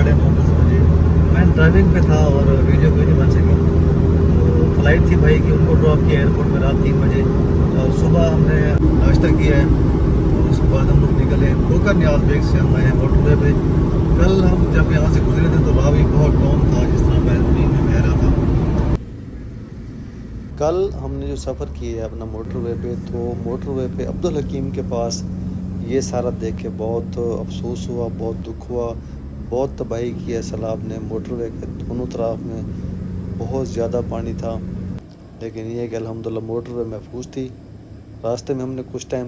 9:30 बजे। मैं ड्राइविंग पे था और वीडियो भी नहीं बन सकी। तो फ़्लाइट थी भाई कि उनको ड्रॉप किया एयरपोर्ट में रात 3 बजे और सुबह हमने नाश्ता किया है और उसके बाद हम लोग निकले खोकर न्याज बेग से। हम आए हैं मोटरवे पे। कल हम जब यहाँ से गुजरे थे तो रावी बहुत डाउन था, जिस तरह मैं में बह रहा था। कल हमने जो सफ़र किया है अपना मोटरवे पे, तो मोटरवे पे अब्दुल हकीम के पास ये सारा देख के बहुत अफसोस हुआ, बहुत दुख हुआ। बहुत तबाही की है सैलाब ने। मोटरवे के दोनों तरफ में बहुत ज़्यादा पानी था, लेकिन ये कि अल्हम्दुलिल्लाह मोटरवे महफूज थी। रास्ते में हमने कुछ टाइम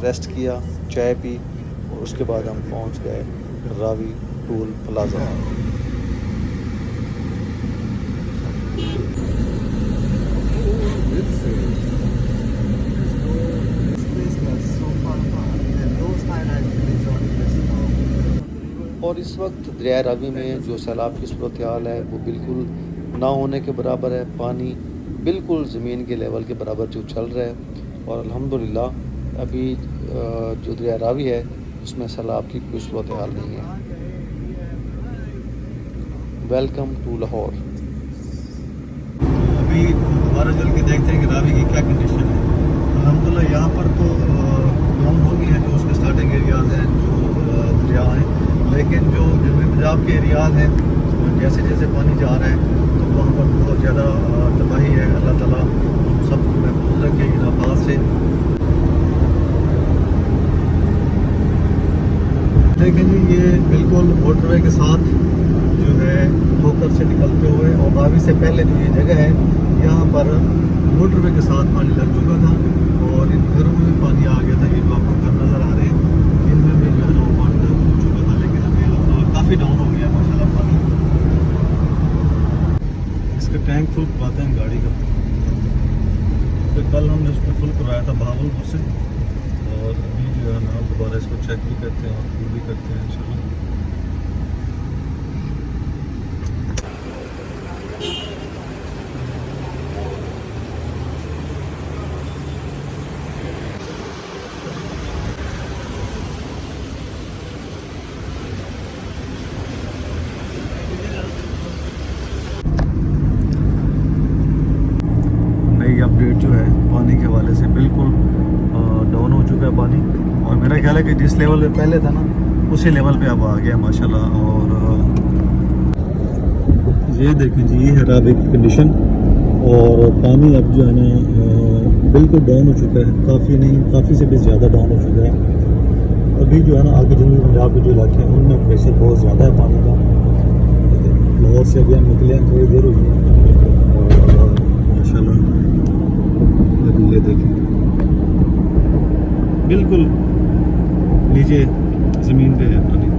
रेस्ट किया, चाय पी और उसके बाद हम पहुंच गए रावी टोल प्लाज़ा। और इस वक्त दरिया रावी में जो सैलाब की सूरत हाल है वो बिल्कुल ना होने के बराबर है। पानी बिल्कुल ज़मीन के लेवल के बराबर जो चल रहा है और अल्हम्दुलिल्लाह अभी जो दरिया रावी है उसमें सैलाब की कोई सूरत हाल नहीं है। Welcome to Lahore. अभी दोबारा चल के देखते हैं कि रावी की क्या कंडीशन है। अल्हम्दुलिल्लाह यहाँ पर तो ग्राउंड हो गई है जो उसके स्टार्टिंग एरियाज़ हैं, जो दरिया हैं, लेकिन जो जनूबी पंजाब के एरियाज़ हैं जैसे जैसे पानी जा रहा है तो वहाँ पर बहुत ज़्यादा तबाही है। अल्लाह ताला हम सबको महफूज रखे इन आफात से। देखें जी, ये बिल्कुल मोटरवे के साथ जो है होकर से निकलते हुए और रावी से पहले जो ये जगह है यहाँ पर मोटरवे के साथ पानी लग चुका था और इन घरों में भी पानी आ गया था। ये जो आपको घर नज़र आ रहे हैं इनमें भी जो है ना वो पानी लग चुका था, लेकिन अभी काफ़ी डाउन हो गया माशाल्लाह पानी। इसका टैंक फुल करवाते हैं गाड़ी का। तो कल हमने इसको फुल करवाया था बहावलपुर से और अभी जो है ना दोबारा इसको चेक भी करते हैं और फुल भी करते हैं इंशाल्लाह। अपडेट जो है पानी के हवाले से बिल्कुल डाउन हो चुका है पानी और मेरा ख्याल है कि जिस लेवल पे पहले था ना उसी लेवल पे अब आ गया माशाल्लाह। और ये देखें जी, ये है रावी की कंडीशन और पानी अब जो है ना बिल्कुल डाउन हो चुका है। काफ़ी नहीं, काफ़ी से भी ज़्यादा डाउन हो चुका है। अभी जो है ना आगे जनूबी पंजाब के जो इलाके हैं उनमें प्रेशर बहुत ज़्यादा है पानी का। लाहौर से अभी हम निकले हैं, थोड़ी देर हुई है और माशाल्लाह अभी ये देखें बिल्कुल नीचे ज़मीन पे है पानी।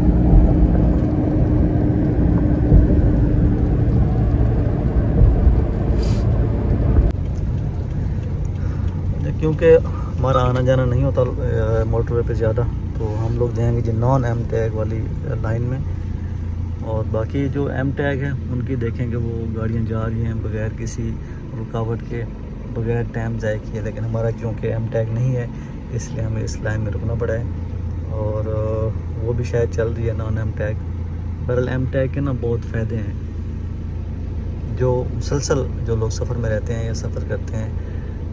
क्योंकि हमारा आना जाना नहीं होता मोटरवे पे ज़्यादा, तो हम लोग जाएंगे जी नॉन एम टैग वाली लाइन में और बाकी जो एम टैग है उनकी देखेंगे वो गाड़ियाँ जा रही हैं बगैर किसी रुकावट के, बगैर टाइम ज़ाय किए। लेकिन हमारा क्योंकि एम टैग नहीं है इसलिए हमें इस लाइन में रुकना पड़ा है और वो भी शायद चल रही है नॉन एम टैग। बहरहाल एम टैग के ना बहुत फ़ायदे हैं। जो मुसलसल जो लोग सफ़र में रहते हैं या सफ़र करते हैं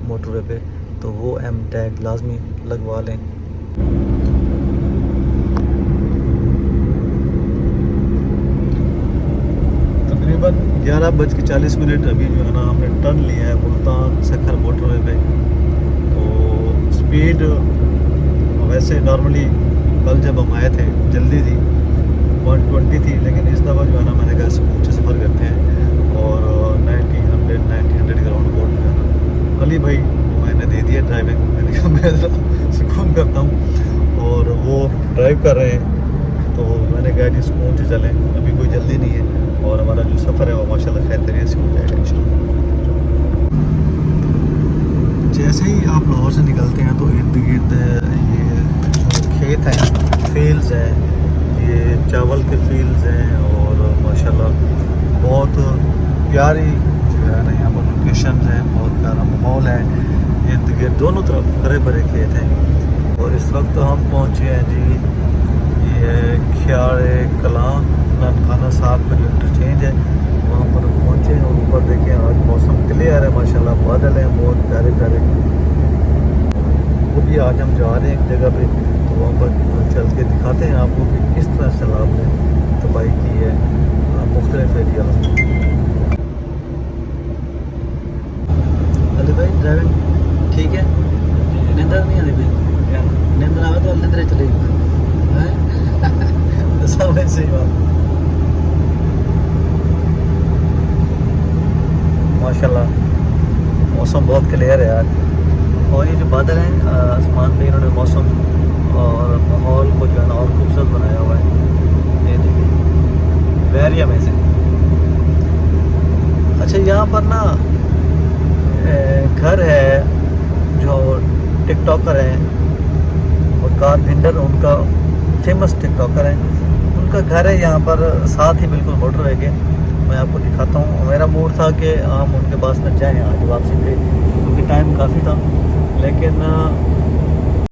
मोटरवे पे तो वो एम टैग लाजमी लगवा लें। तकरीबन 11:40 अभी जो है ना हमने टर्न लिया है मुल्तान सखर मोटरवे पे। तो स्पीड वैसे नॉर्मली कल जब हम आए थे जल्दी थी 120 थी, लेकिन इस दफ़ा जो है ना मैंने कहा स्कूल से सफ़र करते हैं और 90 ग्राउंड बोर्ड जो है ना अली भाई मैंने दे दिया ड्राइविंग। मैंने कहा मैं ज़रा सुकून करता हूँ और वो ड्राइव कर रहे हैं तो मैंने कहा जी सुकून से चलें, अभी कोई जल्दी नहीं है और हमारा जो सफ़र है वो माशाल्लाह खैर खैरियत से हो जाएगा इंशाल्लाह। जैसे ही आप लाहौर से निकलते हैं तो इर्द गिर्द ये खेत हैं, फील्ड्स हैं, ये चावल के फील्ड्स हैं और माशाल्लाह बहुत प्यारी जो है ना यहाँ पर लोकेशन है, बहुत प्यारा माहौल है। इर्द गिर्द दोनों तरफ हरे भरे खेत हैं और इस वक्त हम पहुँचे हैं जी ये ख्याल कलां ननखाना साहब का जो इंटरचेंज है वहाँ पर पहुँचे और ऊपर देखें आज मौसम क्लियर है माशाल्लाह, बादल हैं बहुत प्यारे प्यारे। वो भी आज हम जा रहे हैं एक जगह पे, तो वहाँ पर चल के दिखाते हैं आपको कि किस तरह सैलाब ने तबाही की है मुख्तलिफ एरिया में। अली भाई ड्राइविंग ठीक है? नींदर नहीं आती भाई? नींदर आवे तो नींदर चले सब सही बात माशाल्लाह, मौसम बहुत क्लियर है यार। और ये जो बादल हैं आसमान में, इन्होंने मौसम और माहौल को जो है ना और खूबसूरत बनाया हुआ है। ये देखिए वेरी अमेजिंग। अच्छा यहाँ पर ना घर है जो टिकटॉकर हैं और कारपेंटर उनका फेमस टिकटॉकर हैं, उनका घर है यहाँ पर साथ ही बिल्कुल मोटरवे के। मैं आपको दिखाता हूँ। मेरा मूड था कि हम उनके पास में जाएँ आज वापसी पे, क्योंकि टाइम काफ़ी था, लेकिन